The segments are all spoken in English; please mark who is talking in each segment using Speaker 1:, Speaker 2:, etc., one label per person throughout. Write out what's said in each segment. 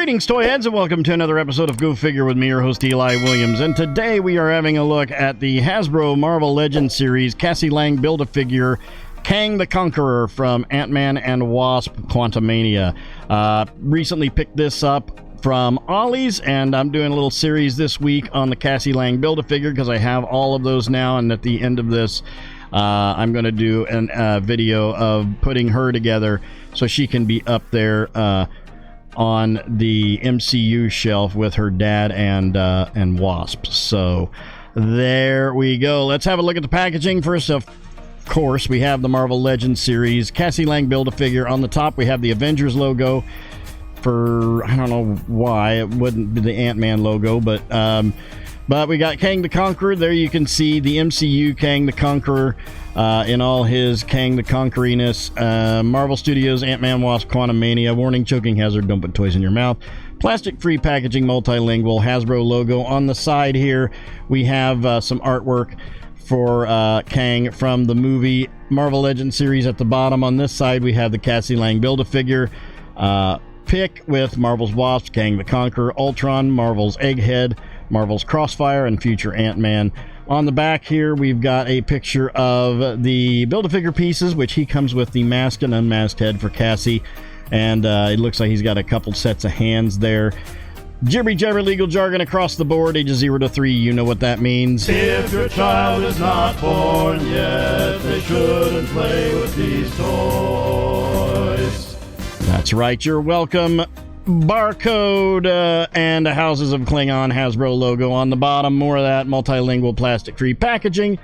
Speaker 1: Greetings, toy heads, and welcome to another episode of Go Figure with me, your host, Eli Williams. And today we are having a look at the Hasbro Marvel Legends series Cassie Lang Build-A-Figure Kang the Conqueror from Ant-Man and Wasp Quantumania. Recently picked this up from Ollie's, and I'm doing a little series this week on the Cassie Lang Build-A-Figure because I have all of those now, and at the end of this, I'm going to do a video of putting her together so she can be up there on the MCU shelf with her dad and Wasp. So there we go. Let's have a look at the packaging. First, of course, we have the Marvel Legends series Cassie Lang Build-A-Figure. On the top, we have the Avengers logo. For I don't know why it wouldn't be the Ant-Man logo, but we got Kang the Conqueror. There you can see the MCU Kang the Conqueror in all his Kang the Conqueriness. Marvel Studios Ant-Man Wasp Quantumania. Warning, choking hazard, don't put toys in your mouth. Plastic-free packaging, multilingual, Hasbro logo. On the side here, we have some artwork for Kang from the movie Marvel Legends series at the bottom. On this side, we have the Cassie Lang Build-A-Figure pick with Marvel's Wasp, Kang the Conqueror, Ultron, Marvel's Egghead, Marvel's Crossfire, and future Ant-Man. On the back here, we've got a picture of the Build-A-Figure pieces, which he comes with the masked and unmasked head for Cassie, and it looks like he's got a couple sets of hands there. Jibber jabber legal jargon across the board, ages 0 to 3, you know what that means.
Speaker 2: If your child is not born yet, they shouldn't play with these toys.
Speaker 1: That's right, you're welcome. Barcode and Houses of Klingon Hasbro logo on the bottom. More of that multilingual plastic-free packaging.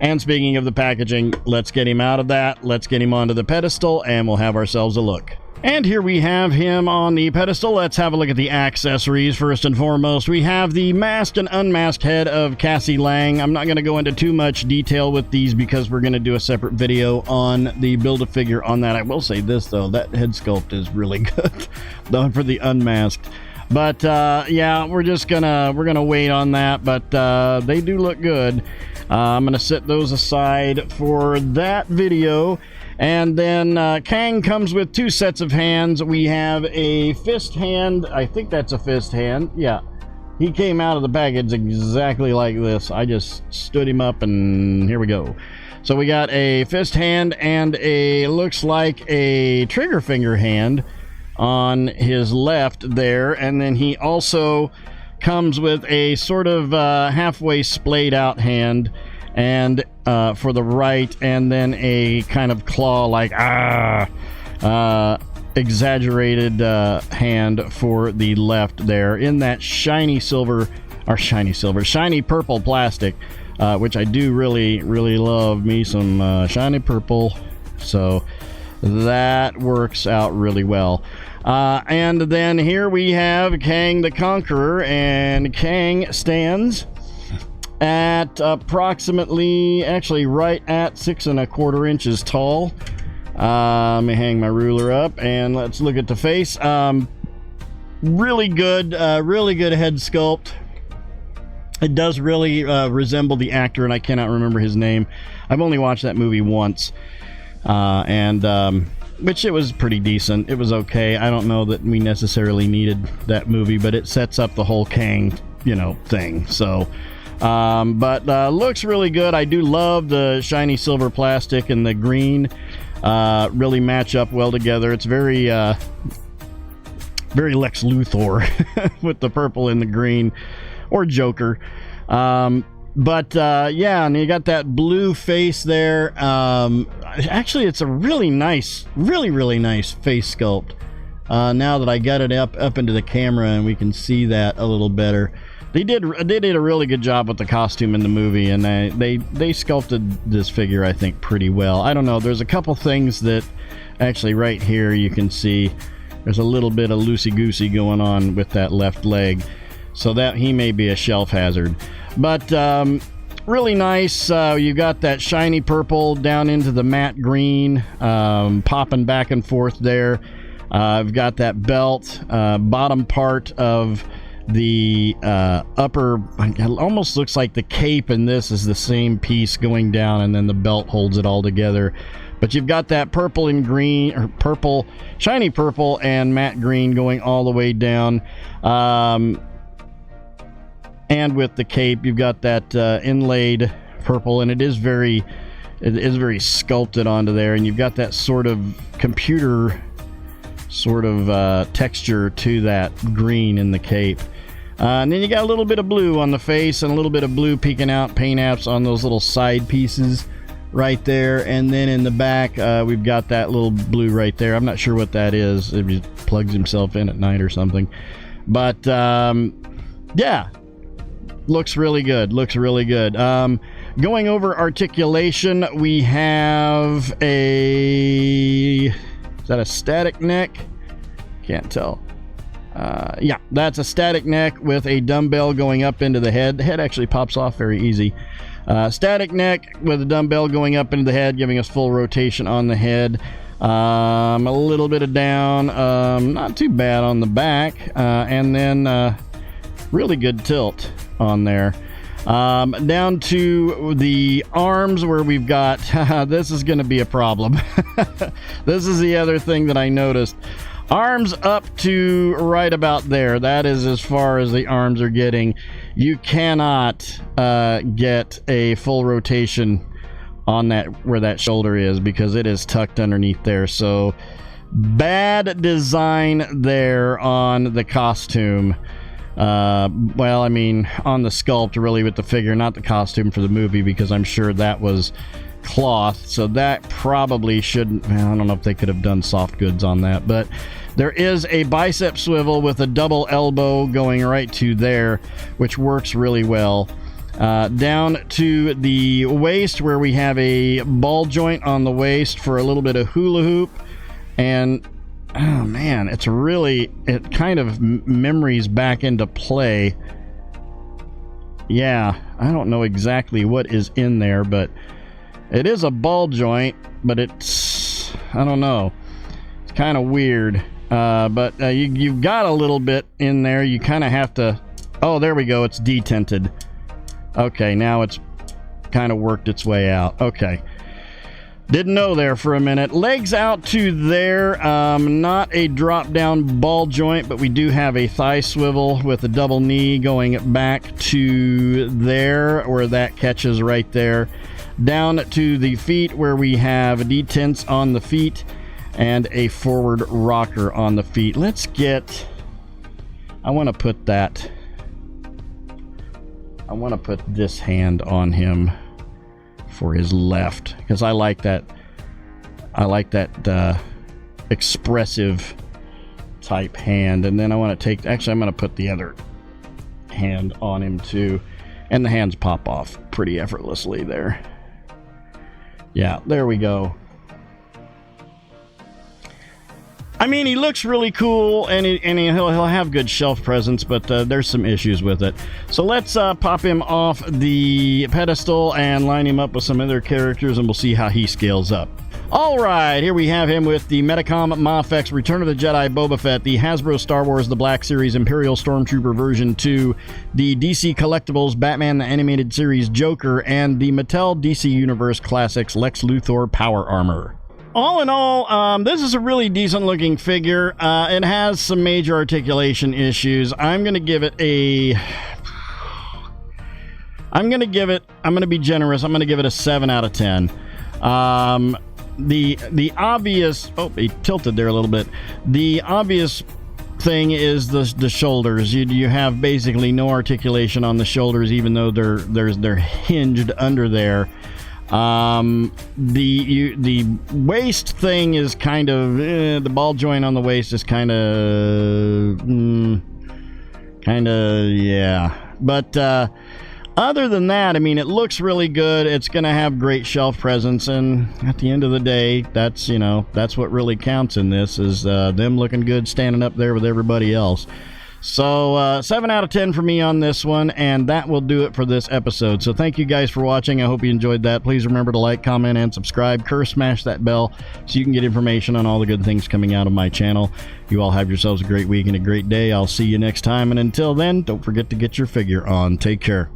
Speaker 1: And speaking of the packaging, let's get him out of that. Let's get him onto the pedestal, and we'll have ourselves a look. And here we have him on the pedestal. Let's have a look at the accessories. First and foremost, we have the masked and unmasked head of Cassie Lang. I'm not going to go into too much detail with these because we're going to do a separate video on the Build-A-Figure on that. I will say this, though. That head sculpt is really good, though, for the unmasked. But, yeah, we're going to wait on that, but they do look good. I'm going to set those aside for that video. And then Kang comes with two sets of hands. We have a fist hand. I think that's a fist hand. Yeah. He came out of the package exactly like this. I just stood him up and here we go. So we got a fist hand and looks like a trigger finger hand on his left there. And then he also comes with a sort of halfway splayed out hand and for the right, and then a kind of claw like exaggerated hand for the left there in that shiny purple plastic, which I do really love me some shiny purple, so that works out really well. And then here we have Kang the Conqueror, and Kang stands at approximately, actually right at 6 1/4 inches tall. Let me hang my ruler up and let's look at the face. Really good head sculpt. It does really resemble the actor, and I cannot remember his name. I've only watched that movie once, which it was pretty decent. It was okay. I don't know that we necessarily needed that movie, but it sets up the whole Kang, thing. So but looks really good. I do love the shiny silver plastic and the green. Really match up well together. It's very Lex Luthor with the purple and the green, or Joker. Yeah, and you got that blue face there. Actually, it's a really nice face sculpt. Now that I got it up into the camera and we can see that a little better. They did a really good job with the costume in the movie, and they sculpted this figure, I think, pretty well. I don't know, there's a couple things that actually right here you can see there's a little bit of loosey-goosey going on with that left leg, so that he may be a shelf hazard. But really nice. You got that shiny purple down into the matte green, popping back and forth there. I've got that belt, bottom part of the upper, it almost looks like the cape in this is the same piece going down, and then the belt holds it all together. But you've got that purple and green, or purple, shiny purple and matte green going all the way down. And with the cape, you've got that inlaid purple, and it is very sculpted onto there. And you've got that sort of computer sort of texture to that green in the cape. And then you got a little bit of blue on the face and a little bit of blue peeking out, paint apps on those little side pieces right there. And then in the back, we've got that little blue right there. I'm not sure what that is. If he plugs himself in at night or something. But yeah, looks really good. Looks really good. Going over articulation, we have is that a static neck? Can't tell. Yeah, that's a static neck with a dumbbell going up into the head. The head actually pops off very easy. Static neck with a dumbbell going up into the head, giving us full rotation on the head. A little bit of down, not too bad on the back, and then really good tilt on there. Down to the arms where we've got, this is going to be a problem. This is the other thing that I noticed. Arms up to right about there. That is as far as the arms are getting. You cannot get a full rotation on that where that shoulder is because it is tucked underneath there. So bad design there on the costume. Well, I mean, on the sculpt really with the figure, not the costume for the movie, because I'm sure that was cloth, so that probably shouldn't. I don't know if they could have done soft goods on that, but there is a bicep swivel with a double elbow going right to there, which works really well. Down to the waist where we have a ball joint on the waist for a little bit of hula hoop, and oh man, it kind of memories back into play. Yeah, I don't know exactly what is in there, but it is a ball joint, but I don't know. It's kind of weird. But you've got a little bit in there. You kind of have to... Oh, there we go. It's detented. Okay, now it's kind of worked its way out. Okay. Didn't know there for a minute. Legs out to there. Not a drop-down ball joint, but we do have a thigh swivel with a double knee going back to there, where that catches right there. Down to the feet where we have detents on the feet and a forward rocker on the feet. I want to put this hand on him for his left, because I like that expressive type hand. And then I want to I'm going to put the other hand on him too, and the hands pop off pretty effortlessly there. Yeah, there we go. I mean, he looks really cool, and he'll have good shelf presence, but there's some issues with it. So let's pop him off the pedestal and line him up with some other characters, and we'll see how he scales up. All right, here we have him with the Metacom Mafex Return of the Jedi Boba Fett, the Hasbro Star Wars The Black Series Imperial Stormtrooper version 2, the DC Collectibles Batman the Animated Series Joker, and the Mattel DC Universe Classics Lex Luthor Power Armor. All in all, this is a really decent looking figure. It has some major articulation issues. I'm going to be generous. I'm going to give it a 7 out of 10. The obvious... Oh, he tilted there a little bit. The obvious thing is the shoulders. You have basically no articulation on the shoulders, even though they're hinged under there. The waist thing is kind of the ball joint on the waist is kind of yeah. But other than that, I mean, it looks really good. It's going to have great shelf presence, and at the end of the day, that's what really counts in this, is them looking good standing up there with everybody else. So 7 out of 10 for me on this one, and that will do it for this episode. So thank you guys for watching. I hope you enjoyed that. Please remember to like, comment, and subscribe. Smash that bell so you can get information on all the good things coming out of my channel. You all have yourselves a great week and a great day. I'll see you next time, and until then, don't forget to get your figure on. Take care.